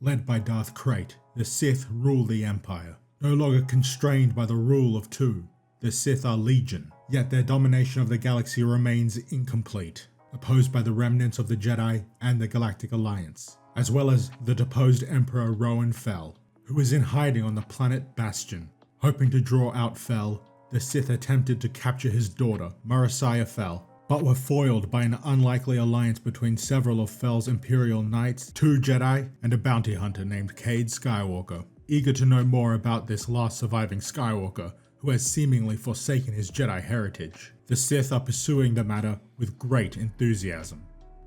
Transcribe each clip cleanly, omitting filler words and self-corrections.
Led by Darth Krayt, the Sith rule the Empire. No longer constrained by the rule of two, the Sith are legion, yet their domination of the galaxy remains incomplete, opposed by the remnants of the Jedi and the Galactic Alliance, as well as the deposed Emperor Rowan Fel, who is in hiding on the planet Bastion. Hoping to draw out Fel, the Sith attempted to capture his daughter, Marasiah Fel, but were foiled by an unlikely alliance between several of Fel's Imperial Knights, 2 Jedi, and a bounty hunter named Cade Skywalker. Eager to know more about this last surviving Skywalker, who has seemingly forsaken his Jedi heritage, the Sith are pursuing the matter with great enthusiasm.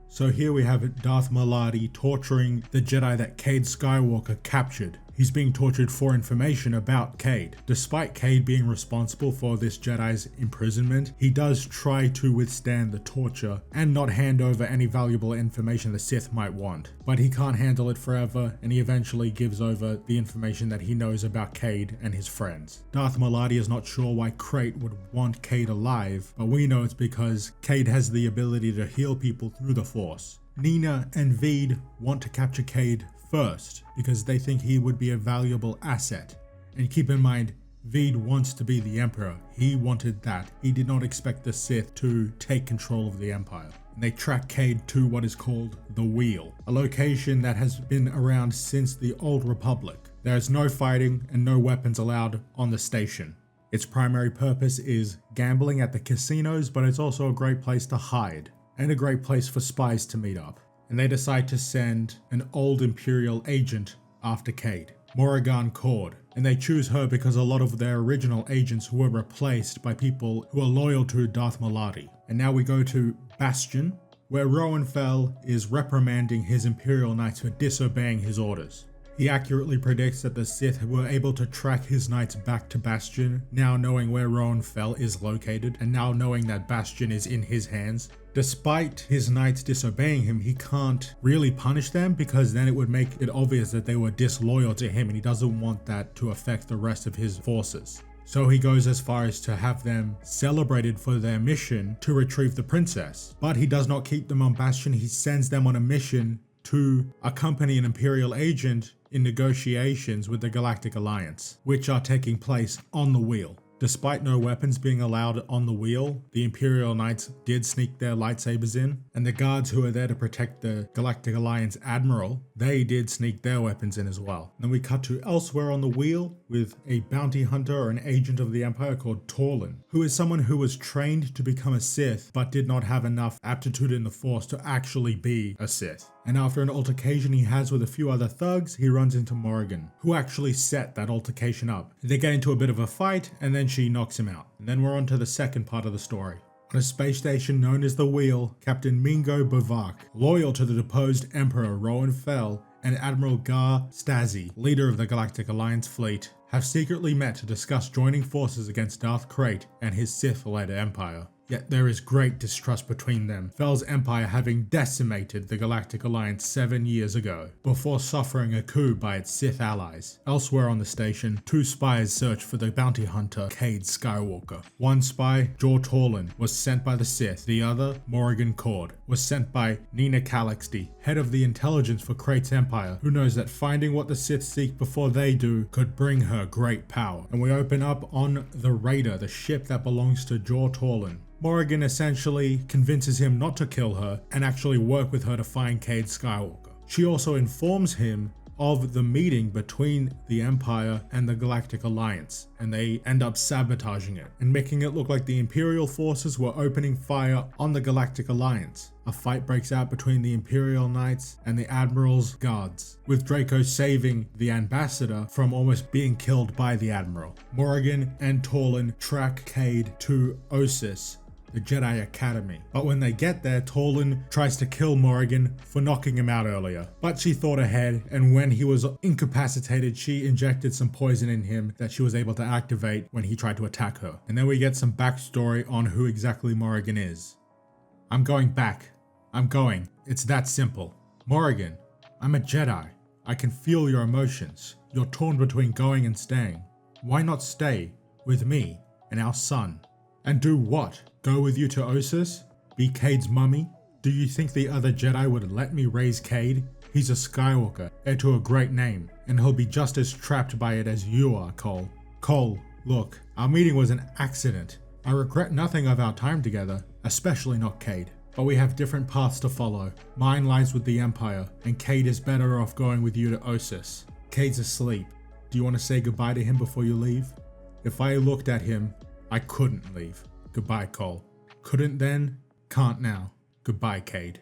So here we have Darth Maladi torturing the Jedi that Cade Skywalker captured. He's being tortured for information about Cade. Despite Cade being responsible for this Jedi's imprisonment, he does try to withstand the torture and not hand over any valuable information the Sith might want. But he can't handle it forever, and he eventually gives over the information that he knows about Cade and his friends. Darth Maladi is not sure why Krayt would want Cade alive, but we know it's because Cade has the ability to heal people through the Force. Nina and Veed want to capture Cade first because they think he would be a valuable asset. And keep in mind, Veed wants to be the Emperor. He wanted that. He did not expect the Sith to take control of the Empire. And they track Cade to what is called the Wheel, a location that has been around since the Old Republic. There is no fighting and no weapons allowed on the station. Its primary purpose is gambling at the casinos, but it's also a great place to hide and a great place for spies to meet up. And they decide to send an old Imperial agent after Cade, Morrigan Cord, and they choose her because a lot of their original agents were replaced by people who are loyal to Darth Maladi. And now we go to Bastion, where Rowan Fel is reprimanding his Imperial Knights for disobeying his orders. He accurately predicts that the Sith were able to track his knights back to Bastion, now knowing where Rowan Fel is located, and now knowing that Bastion is in his hands. Despite his knights disobeying him, he can't really punish them because then it would make it obvious that they were disloyal to him, and he doesn't want that to affect the rest of his forces. So he goes as far as to have them celebrated for their mission to retrieve the princess. But he does not keep them on Bastion, he sends them on a mission to accompany an Imperial agent in negotiations with the Galactic Alliance, which are taking place on the Wheel. Despite no weapons being allowed on the Wheel, the Imperial Knights did sneak their lightsabers in, and the guards who are there to protect the Galactic Alliance Admiral, they did sneak their weapons in as well. Then we cut to elsewhere on the Wheel with a bounty hunter or an agent of the Empire called Torlin, who is someone who was trained to become a Sith but did not have enough aptitude in the Force to actually be a Sith. And after an altercation he has with a few other thugs, he runs into Morrigan, who actually set that altercation up. They get into a bit of a fight, and then she knocks him out. And then we're on to the second part of the story. On a space station known as the Wheel, Captain Mingo Bavak, loyal to the deposed Emperor Rowan Fel, and Admiral Gar Stasi, leader of the Galactic Alliance fleet, have secretly met to discuss joining forces against Darth Krayt and his Sith-led empire. Yet there is great distrust between them, Fel's empire having decimated the Galactic Alliance 7 years ago, before suffering a coup by its Sith allies. Elsewhere on the station, 2 spies search for the bounty hunter Cade Skywalker. One spy, Jor Torlin, was sent by the Sith. The other, Morrigan Cord, was sent by Nina Calaxty, head of the intelligence for Krayt's empire, who knows that finding what the Sith seek before they do could bring her great power. And we open up on the Raider, the ship that belongs to Jor Torlin. Morrigan essentially convinces him not to kill her and actually work with her to find Cade Skywalker. She also informs him of the meeting between the Empire and the Galactic Alliance, and they end up sabotaging it and making it look like the Imperial forces were opening fire on the Galactic Alliance. A fight breaks out between the Imperial Knights and the Admiral's guards, with Draco saving the ambassador from almost being killed by the Admiral. Morrigan and Torlin track Cade to Osis, the Jedi Academy. But when they get there, Torlin tries to kill Morrigan for knocking him out earlier. But she thought ahead, and when he was incapacitated, she injected some poison in him that she was able to activate when he tried to attack her. And then we get some backstory on who exactly Morrigan is. I'm going back. I'm going. It's that simple. Morrigan, I'm a Jedi. I can feel your emotions. You're torn between going and staying. Why not stay with me and our son? And do what? Go with you to Osis? Be Cade's mummy? Do you think the other Jedi would let me raise Cade? He's a Skywalker, heir to a great name, and he'll be just as trapped by it as you are, Cole. Cole, look, our meeting was an accident. I regret nothing of our time together, especially not Cade. But we have different paths to follow. Mine lies with the Empire, and Cade is better off going with you to Ossus. Cade's asleep. Do you want to say goodbye to him before you leave? If I looked at him, I couldn't leave. Goodbye, Cole. Couldn't then, can't now. Goodbye, Cade.